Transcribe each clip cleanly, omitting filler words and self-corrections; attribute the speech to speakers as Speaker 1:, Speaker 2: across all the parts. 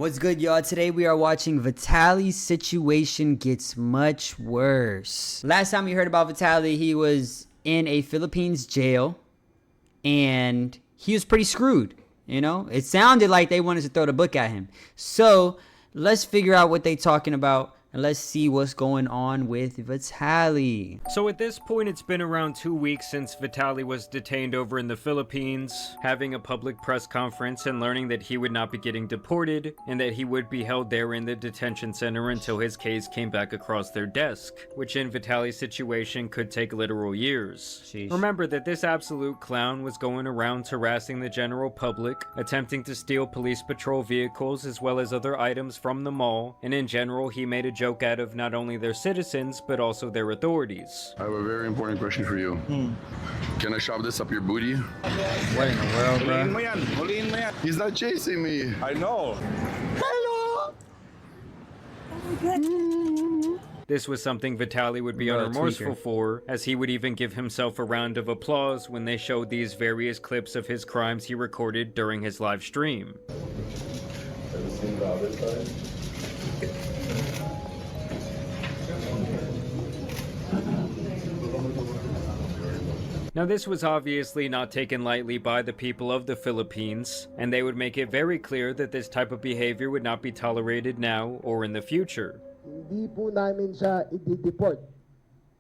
Speaker 1: What's good, y'all? Today we are watching Vitaly's situation gets much worse. Last time we heard about Vitaly, he was in a Philippines jail and he was pretty screwed. You know, it sounded like they wanted to throw the book at him. So let's figure out what they talking about and let's see what's going on with Vitaly.
Speaker 2: So at this point, it's been around 2 weeks since Vitaly was detained over in the Philippines, having a public press conference and learning that he would not be getting deported and that he would be held there in the detention center until his case came back across their desk, which in Vitaly's situation could take literal years.
Speaker 1: Sheesh.
Speaker 2: Remember that this absolute clown was going around harassing the general public, attempting to steal police patrol vehicles as well as other items from the mall, and in general he made a joke out of not only their citizens but also their authorities.
Speaker 3: I have a very important question for you. Can I shove this up your booty?
Speaker 1: What in the world, bro?
Speaker 3: He's not chasing me.
Speaker 4: I know.
Speaker 2: This was something Vitaly would be
Speaker 1: Bro,
Speaker 2: unremorseful
Speaker 1: tweaker.
Speaker 2: for, as he would even give himself a round of applause when they showed these various clips of his crimes he recorded during his live stream. Now this was obviously not taken lightly by the people of the Philippines, and they would make it very clear that this type of behavior would not be tolerated now or in the future.
Speaker 5: Hindi po namin siya i-deport.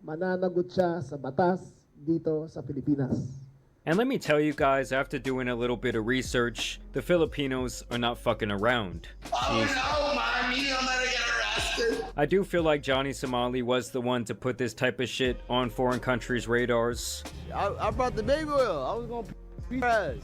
Speaker 5: Mananagot siya sa batas dito sa Pilipinas.
Speaker 2: And let me tell you guys, after doing a little bit of research, the Filipinos are not fucking around.
Speaker 3: Oh no, mommy, I'm gonna get arrested.
Speaker 2: I do feel like Johnny Somali was the one to put this type of shit on foreign countries' radars.
Speaker 5: I brought the baby oil. I was gonna beat her ass.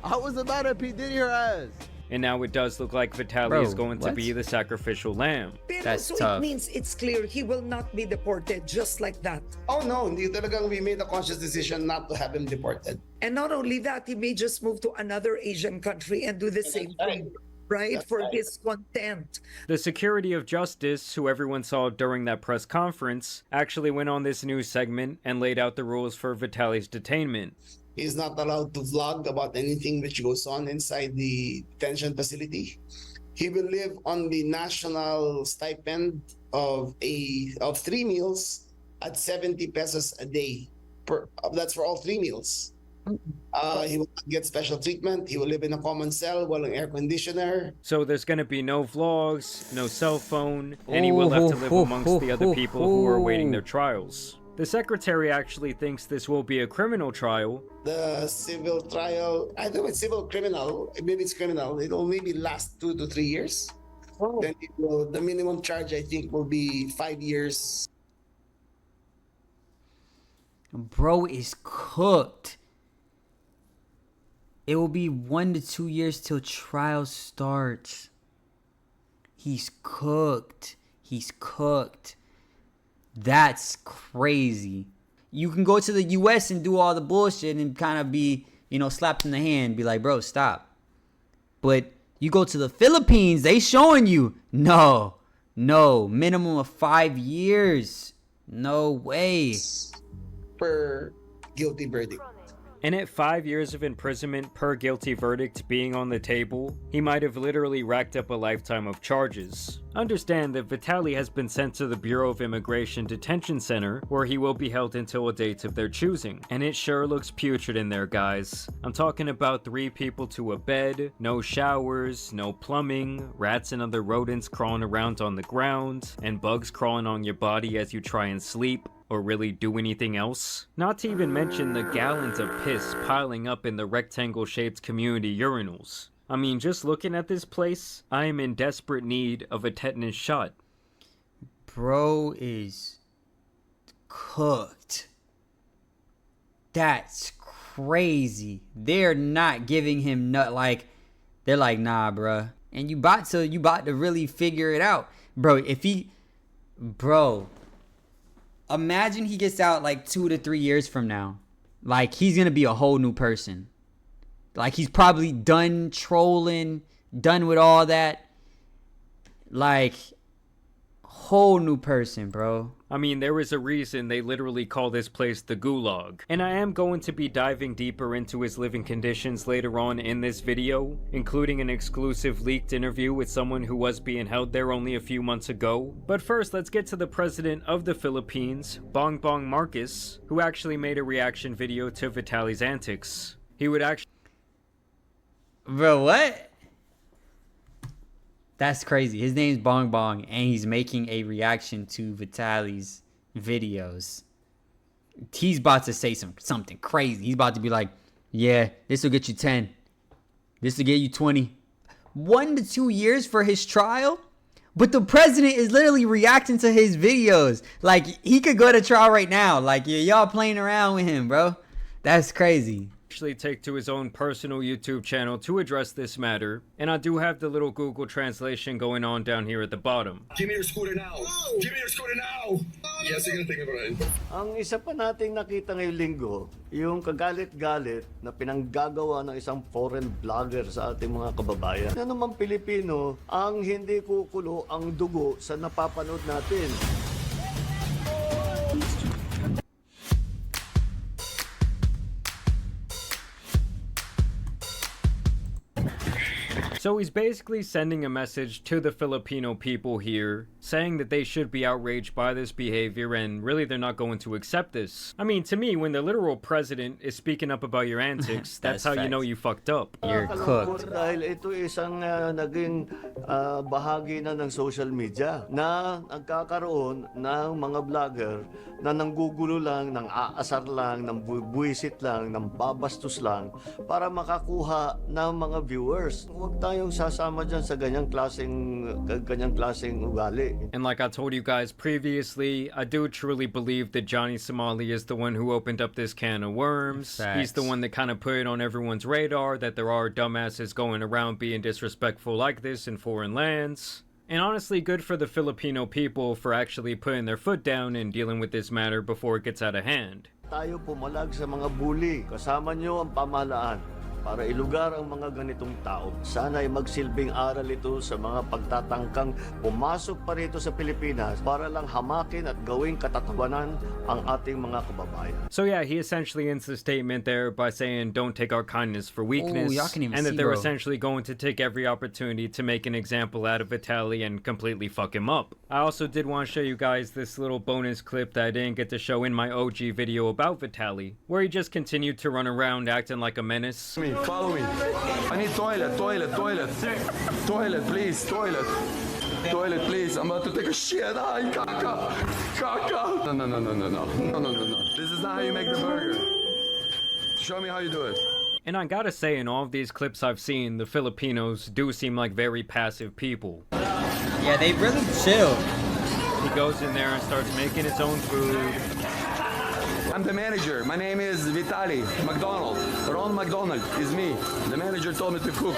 Speaker 5: I was about to P. Diddy her ass.
Speaker 2: And now it does look like Vitaly
Speaker 1: Bro,
Speaker 2: is going to
Speaker 1: what?
Speaker 2: be the sacrificial lamb.
Speaker 6: Pero
Speaker 1: That's
Speaker 6: so
Speaker 1: tough.
Speaker 6: it means it's clear he will not be deported just like that.
Speaker 7: Oh no, hindi talagang we made a conscious decision not to have him deported.
Speaker 6: And not only that, he may just move to another Asian country and do the same thing, right?
Speaker 7: That's
Speaker 6: For
Speaker 7: right.
Speaker 6: his content.
Speaker 2: The security of justice, who everyone saw during that press conference, actually went on this news segment and laid out the rules for Vitaly's detainment.
Speaker 7: He's not allowed to vlog about anything which goes on inside the detention facility. He will live on the national stipend of 3 meals at 70 pesos a day. That's for all 3 meals. He will not get special treatment. He will live in a common cell, walang air conditioner.
Speaker 2: So there's gonna be no vlogs, no cell phone, and he will have to live amongst the other people who are awaiting their trials. The secretary actually thinks this will be a criminal trial.
Speaker 7: The civil trial, I don't know, it's civil criminal. Maybe it's criminal. It will maybe last 2 to 3 years. Then the minimum charge, I think, will be 5 years.
Speaker 1: Bro is cooked. It will be 1 to 2 years till trial starts. He's cooked. He's cooked. That's crazy. You can go to the US and do all the bullshit and kind of be, you know, slapped in the hand, be like, bro, stop. But you go to the Philippines, they showing you, no, minimum of 5 years. No way.
Speaker 7: Per guilty verdict.
Speaker 2: And at 5 years of imprisonment per guilty verdict being on the table, he might have literally racked up a lifetime of charges. Understand that Vitaly has been sent to the Bureau of Immigration Detention Center, where he will be held until a date of their choosing. And it sure looks putrid in there, guys. I'm talking about 3 people to a bed, no showers, no plumbing, rats and other rodents crawling around on the ground, and bugs crawling on your body as you try and sleep or really do anything else. Not to even mention the gallons of piss piling up in the rectangle-shaped community urinals. I mean, just looking at this place, I am in desperate need of a tetanus shot.
Speaker 1: Bro is cooked. That's crazy. They're not giving him nut, like, they're like, nah, bruh. And you about to really figure it out. Bro, imagine he gets out like 2 to 3 years from now. Like, he's gonna be a whole new person. Like, he's probably done trolling, done with all that. Like, whole new person, bro.
Speaker 2: I mean, there is a reason they literally call this place the Gulag. And I am going to be diving deeper into his living conditions later on in this video, including an exclusive leaked interview with someone who was being held there only a few months ago. But first, let's get to the president of the Philippines, Bongbong Marcos, who actually made a reaction video to Vitaly's antics. He would actually...
Speaker 1: Bro, what? That's crazy. His name's Bong Bong, and he's making a reaction to Vitaly's videos. He's about to say something crazy. He's about to be like, yeah, this will get you 10. This will get you 20. 1 to 2 years for his trial? But the president is literally reacting to his videos. Like, he could go to trial right now. Like, y'all playing around with him, bro. That's crazy.
Speaker 2: Take to his own personal YouTube channel to address this matter, and I do have the little Google translation going on down here at the bottom.
Speaker 3: Give me your scooter now. Give me your scooter now. Yes, I'm gonna think about it.
Speaker 4: Ang isa pa nating nakita ngayong linggo, yung kagalit-galit na pinanggagawa ng isang foreign vlogger sa ating mga kababayan. Ano naman Pilipino ang hindi kukulo ang dugo sa napapanood natin?
Speaker 2: So he's basically sending a message to the Filipino people here, saying that they should be outraged by this behavior and really they're not going to accept this. I mean, to me, when the literal president is speaking up about your antics, that's how you know you fucked up.
Speaker 1: You're cooked.
Speaker 4: Dahil ito isang naging bahagi na ng social media na nagkakaroon ng mga vlogger na nanggugulo lang, nang aasar lang, nang buwisit lang, nang babastos lang para makakuha ng mga viewers. Huwag tayong sasama dyan sa ganyang klaseng ugali.
Speaker 2: And like I told you guys previously, I do truly believe that Johnny Somali is the one who opened up this can of worms.
Speaker 1: Facts.
Speaker 2: He's the one that kind of put it on everyone's radar that there are dumbasses going around being disrespectful like this in foreign lands. And honestly, good for the Filipino people for actually putting their foot down and dealing with this matter before it gets out of hand.
Speaker 4: Tayo pumalag sa mga bully. Kasama nyo ang pamahalaan para ilugar ang mga ganitong tao. Sana ay magsilbing aral ito sa mga pagtatangkang pumasok pa rito sa Pilipinas para lang hamakin at gawing katatawanan ang ating mga kababayan.
Speaker 2: So yeah, he essentially ends the statement there by saying don't take our kindness for weakness,
Speaker 1: y'all can't even
Speaker 2: and that
Speaker 1: see,
Speaker 2: they're
Speaker 1: bro.
Speaker 2: essentially going to take every opportunity to make an example out of Vitaly and completely fuck him up. I also did want to show you guys this little bonus clip that I didn't get to show in my OG video about Vitaly, where he just continued to run around acting like a menace.
Speaker 3: Follow me. I need toilet, please, toilet. Toilet, please. I'm about to take a shit. Ay, caca. Caca. No. This is not how you make the burger. Show me how you do it.
Speaker 2: And I gotta say, in all of these clips I've seen, the Filipinos do seem like very passive people.
Speaker 1: Yeah, they really chill.
Speaker 2: He goes in there and starts making his own food.
Speaker 3: I'm the manager. My name is Vitaly McDonald. Ron McDonald is me. The manager told me to cook.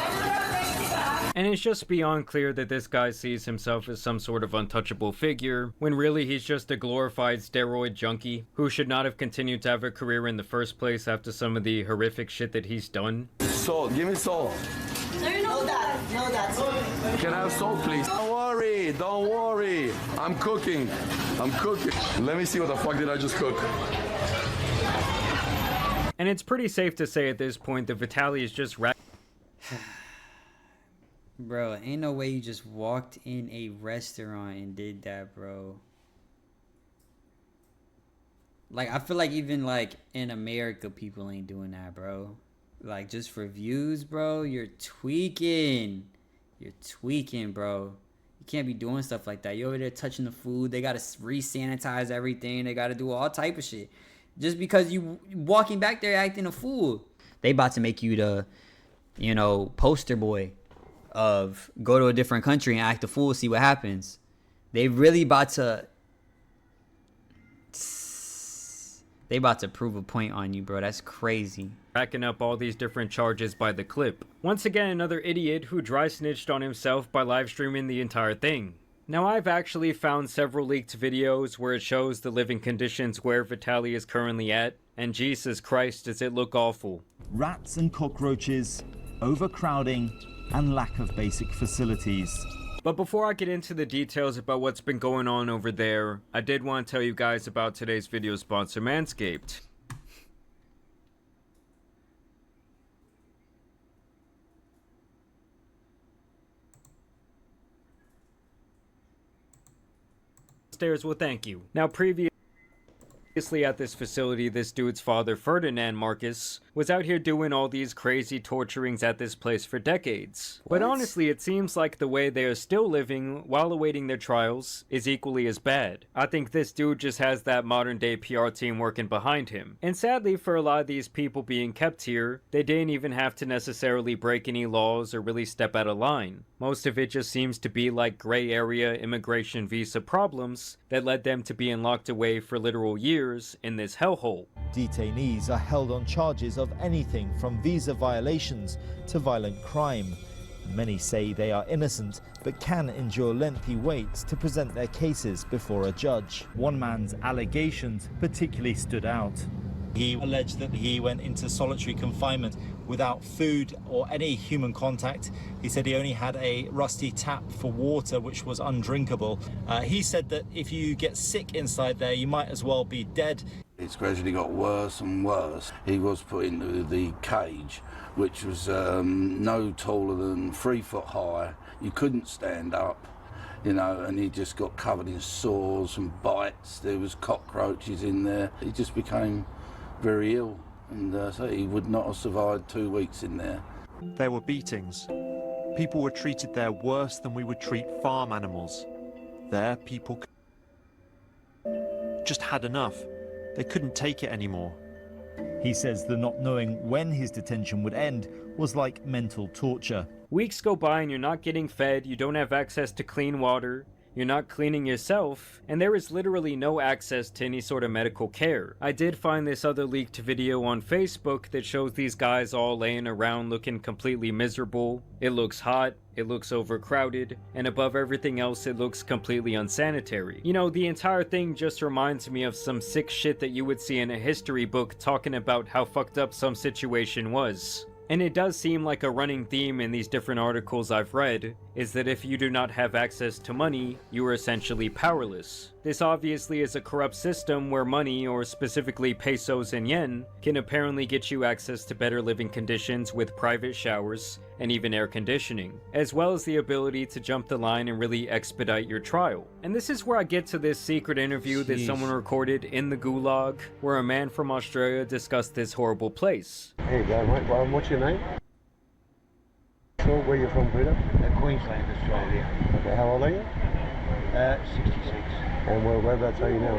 Speaker 2: And it's just beyond clear that this guy sees himself as some sort of untouchable figure, when really he's just a glorified steroid junkie who should not have continued to have a career in the first place after some of the horrific shit that he's done.
Speaker 3: Salt. Give me salt.
Speaker 8: No, that's
Speaker 3: Can I have salt, please? Don't worry. I'm cooking. Let me see what the fuck did I just cook.
Speaker 2: And it's pretty safe to say at this point that Vitaly is just
Speaker 1: Bro, ain't no way you just walked in a restaurant and did that, bro. Like, I feel like even, like, in America, people ain't doing that, bro. Like, just for views, bro, you're tweaking. You're tweaking, bro. You can't be doing stuff like that. You're over there touching the food. They gotta re-sanitize everything. They gotta do all type of shit. Just because you walking back there acting a fool. They about to make you the, you know, poster boy of go to a different country and act a fool, see what happens. They really about to prove a point on you, bro. That's crazy.
Speaker 2: racking up all these different charges by the clip. Once again, another idiot who dry snitched on himself by live streaming the entire thing. Now, I've actually found several leaked videos where it shows the living conditions where Vitaly is currently at, and Jesus Christ, does it look awful.
Speaker 9: Rats and cockroaches, overcrowding, and lack of basic facilities.
Speaker 2: But before I get into the details about what's been going on over there, I did want to tell you guys about today's video sponsor, Manscaped. Stairs will thank you. Now, previously at this facility, this dude's father, Ferdinand Marcus, was out here doing all these crazy torturings at this place for decades. But honestly, it seems like the way they are still living while awaiting their trials is equally as bad. I think this dude just has that modern day PR team working behind him. And sadly, for a lot of these people being kept here, they didn't even have to necessarily break any laws or really step out of line. Most of it just seems to be like gray area immigration visa problems that led them to being locked away for literal years in this hellhole.
Speaker 9: Detainees are held on charges of anything from visa violations to violent crime. Many say they are innocent, but can endure lengthy waits to present their cases before a judge. One man's allegations particularly stood out. He alleged that he went into solitary confinement without food or any human contact. He said he only had a rusty tap for water, which was undrinkable. He said that if you get sick inside there, you might as well be dead.
Speaker 10: It's gradually got worse and worse. He was put into the cage, which was no taller than 3 foot high. You couldn't stand up, you know, and he just got covered in sores and bites. There was cockroaches in there. He just became very ill, and so he would not have survived 2 weeks in there.
Speaker 11: There were beatings. People were treated there worse than we would treat farm animals. There, people just had enough. They couldn't take it anymore.
Speaker 9: He says the not knowing when his detention would end was like mental torture.
Speaker 2: Weeks go by and you're not getting fed, you don't have access to clean water, you're not cleaning yourself, and there is literally no access to any sort of medical care. I did find this other leaked video on Facebook that shows these guys all laying around looking completely miserable. It looks hot, it looks overcrowded, and above everything else, it looks completely unsanitary. You know, the entire thing just reminds me of some sick shit that you would see in a history book talking about how fucked up some situation was. And it does seem like a running theme in these different articles I've read, is that if you do not have access to money, you are essentially powerless. This obviously is a corrupt system where money, or specifically pesos and yen, can apparently get you access to better living conditions with private showers and even air conditioning, as well as the ability to jump the line and really expedite your trial. And this is where I get to this secret interview that someone recorded in the gulag, where a man from Australia discussed this horrible place.
Speaker 12: Hey, go, mate. Well, what's your name? Sure, where you from, Peter?
Speaker 13: Queensland, Australia.
Speaker 12: Okay, how old are you?
Speaker 13: 66.
Speaker 12: And whereabouts are you now?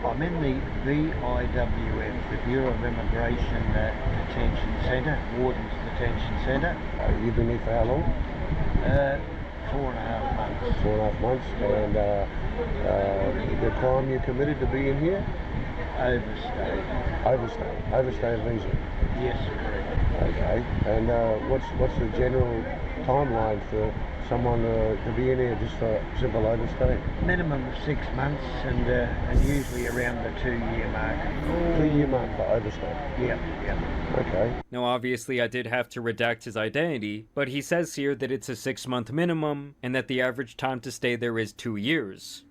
Speaker 13: I'm in the BIWF, the Bureau of Immigration Detention Centre, Warden's Detention Centre.
Speaker 12: You've been here for how long?
Speaker 13: 4.5 months.
Speaker 12: 4.5 months. And the crime you committed to be in here?
Speaker 13: Overstayed.
Speaker 12: Overstayed visa?
Speaker 13: Yes, correct.
Speaker 12: Okay. And what's the general timeline for someone to be in here just for simple overstay?
Speaker 13: Minimum of 6 months, and usually around the 2-year mark.
Speaker 12: 2-year mark for overstay?
Speaker 13: Yep.
Speaker 12: Okay.
Speaker 2: Now obviously I did have to redact his identity, but he says here that it's a 6-month minimum, and that the average time to stay there is 2 years.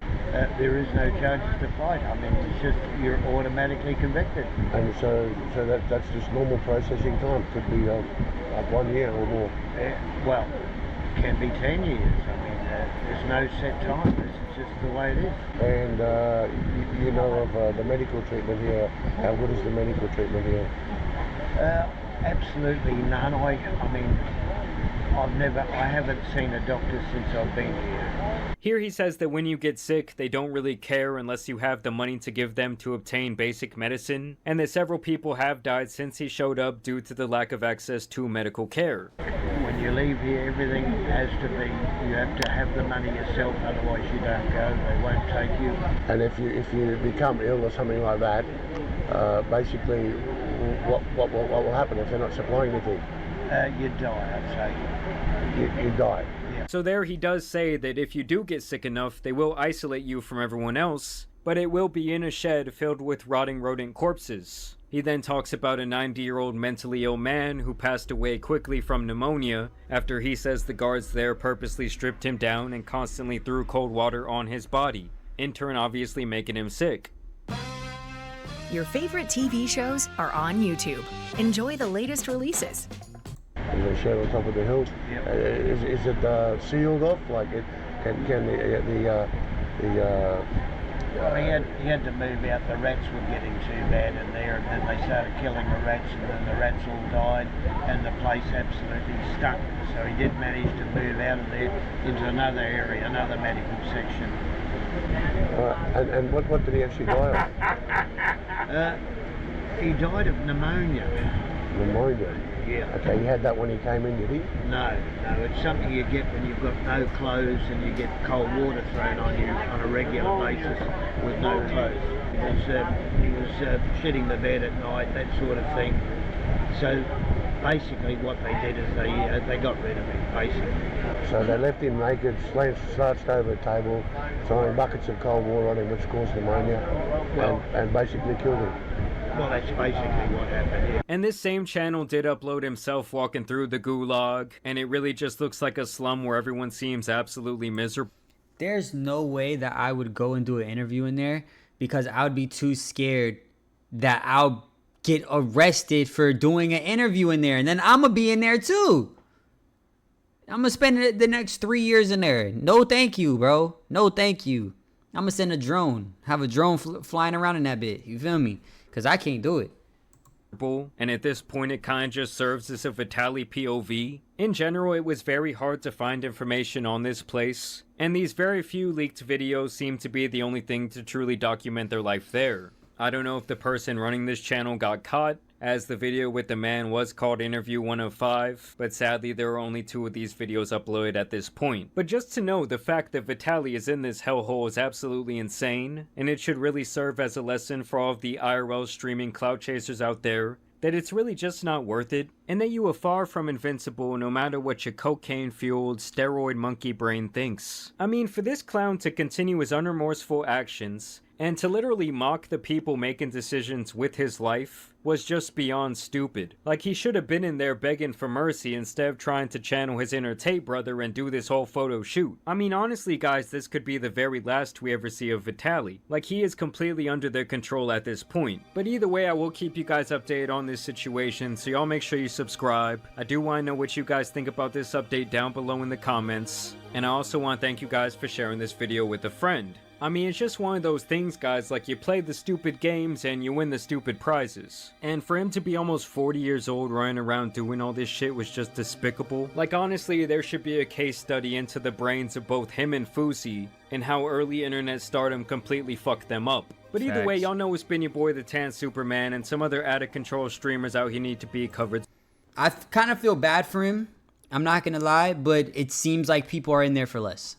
Speaker 13: There is no charges to fight. I mean, it's just you're automatically convicted.
Speaker 12: And so that's just normal processing time. Could be like 1 year or more.
Speaker 13: Well, it can be 10 years. I mean, there's no set time. This is just the way it is.
Speaker 12: And you know of the medical treatment here. How good is the medical treatment here?
Speaker 13: Absolutely none. I mean, I haven't seen a doctor since I've been here.
Speaker 2: Here he says that when you get sick, they don't really care unless you have the money to give them to obtain basic medicine, and that several people have died since he showed up due to the lack of access to medical care.
Speaker 13: When you leave here, everything has to be, you have to have the money yourself, otherwise you don't go, they won't take you.
Speaker 12: And if you become ill or something like that, basically what will happen if they're not supplying anything?
Speaker 13: You die, I'd say.
Speaker 12: You die.
Speaker 13: Yeah.
Speaker 2: So there he does say that if you do get sick enough, they will isolate you from everyone else, but it will be in a shed filled with rotting rodent corpses. He then talks about a 90-year-old mentally ill man who passed away quickly from pneumonia after he says the guards there purposely stripped him down and constantly threw cold water on his body, in turn obviously making him sick.
Speaker 14: Your favorite TV shows are on YouTube. Enjoy the latest releases.
Speaker 12: The shed on top of the hill. Is it sealed off? Like it can
Speaker 13: Well, he had to move out. The rats were getting too bad in there, and then they started killing the rats, and then the rats all died, and the place absolutely stunk. So he did manage to move out of there into another area, another medical section.
Speaker 12: And what did he actually die
Speaker 13: of? He died of pneumonia.
Speaker 12: Pneumonia?
Speaker 13: Yeah.
Speaker 12: Okay, he had that when he came in, did he?
Speaker 13: No, it's something you get when you've got no clothes and you get cold water thrown on you on a regular basis with no clothes. He was shitting the bed at night, that sort of thing. So basically what they did is they got rid of him, basically.
Speaker 12: So they left him naked, slouched over a table, throwing buckets of cold water on him, which caused pneumonia, and basically killed him.
Speaker 13: Well, that's basically what happened, yeah.
Speaker 2: And this same channel did upload himself walking through the gulag, and it really just looks like a slum where everyone seems absolutely miserable.
Speaker 1: There's no way that I would go and do an interview in there because I would be too scared that I'll get arrested for doing an interview in there, and then I'm gonna be in there too. I'm gonna spend the next 3 years in there. No thank you, bro. No thank you. I'm gonna send a drone. Have a drone flying around in that bit. You feel me? Because I can't do it.
Speaker 2: And at this point it kind of just serves as a Vitaly POV. In general, it was very hard to find information on this place, and these very few leaked videos seem to be the only thing to truly document their life there. I don't know if the person running this channel got caught, as the video with the man was called Interview 105, but sadly there are only 2 of these videos uploaded at this point. But just to know, the fact that Vitaly is in this hellhole is absolutely insane, and it should really serve as a lesson for all of the IRL streaming clout chasers out there, that it's really just not worth it, and that you are far from invincible no matter what your cocaine-fueled, steroid monkey brain thinks. I mean, for this clown to continue his unremorseful actions, and to literally mock the people making decisions with his life, was just beyond stupid. Like, he should have been in there begging for mercy instead of trying to channel his inner Tate brother and do this whole photo shoot. I mean, honestly guys, this could be the very last we ever see of Vitaly. Like, he is completely under their control at this point. But either way, I will keep you guys updated on this situation, so y'all make sure you subscribe. I do want to know what you guys think about this update down below in the comments. And I also want to thank you guys for sharing this video with a friend. I mean, it's just one of those things, guys, like you play the stupid games and you win the stupid prizes. And for him to be almost 40 years old running around doing all this shit was just despicable. Like, honestly, there should be a case study into the brains of both him and Fousey and how early internet stardom completely fucked them up. But either way, y'all know it's been your boy the Tan Superman, and some other out of control streamers out here need to be covered.
Speaker 1: I kind of feel bad for him, I'm not gonna lie, but it seems like people are in there for less.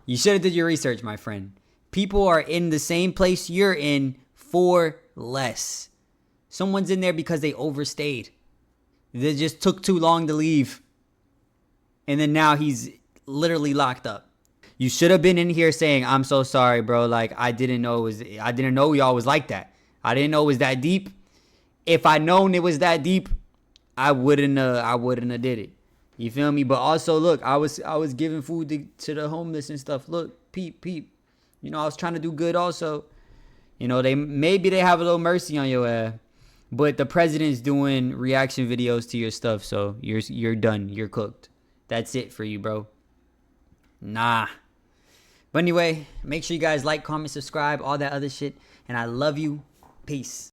Speaker 1: You should have did your research, my friend. People are in the same place you're in for less. Someone's in there because they overstayed. They just took too long to leave. And then now he's literally locked up. You should have been in here saying, "I'm so sorry, bro. Like, I didn't know y'all was like that. I didn't know it was that deep. If I known it was that deep, I wouldn't have did it." You feel me? But also, look, I was giving food to the homeless and stuff. Look, peep. You know, I was trying to do good also. You know, maybe they have a little mercy on your ass. But the president's doing reaction videos to your stuff, so you're done. You're cooked. That's it for you, bro. Nah. But anyway, make sure you guys like, comment, subscribe, all that other shit. And I love you. Peace.